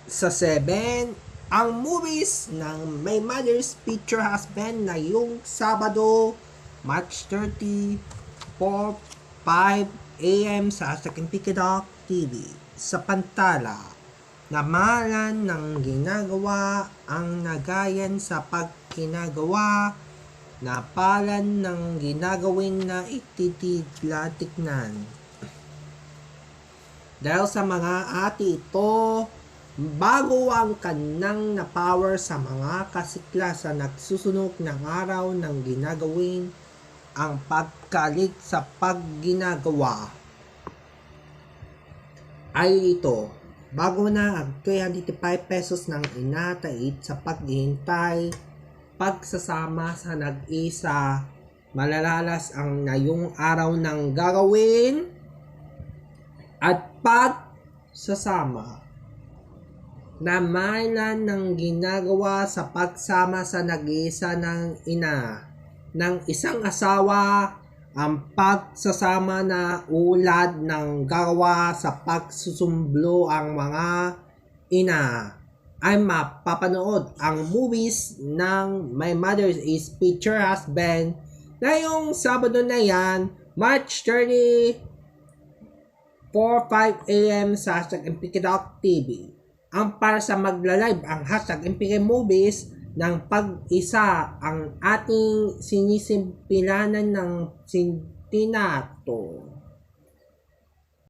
Sa 7, ang movies ng My Mother's Future Husband na yung Sabado, March 30, 4, 5 a.m. sa Sakimpikidak TV. Sa pantala, namalan ng ginagawa ang nagayan sa pagkinagawa na palan ng ginagawin na ititigla tignan. Dahil sa mga ati ito, bago ang kanang na power sa mga kasikla sa nagsusunog ng araw ng ginagawin ang pagkalig sa pagginagawa ay ito. Bago na ang 305 pesos ng inatait sa paghihintay, pagsasama sa nag-isa, malalalas ang ngayong araw ng gagawin at pagsasama na mailan ng ginagawa sa pagsama sa nag-iisa ng ina ng isang asawa. Ang pagsasama na ulad ng gawa sa pagsusumblo ang mga ina ay mapapanood ang movies ng My Mother is Future Husband na yung Sabado na yan, March 30, 4-5 a.m. sa Sakimpikidak TV. Ang para sa magla-live ang hashtag MPK Movies ng pag-isa ang ating sinisimpilanan ng sintinato.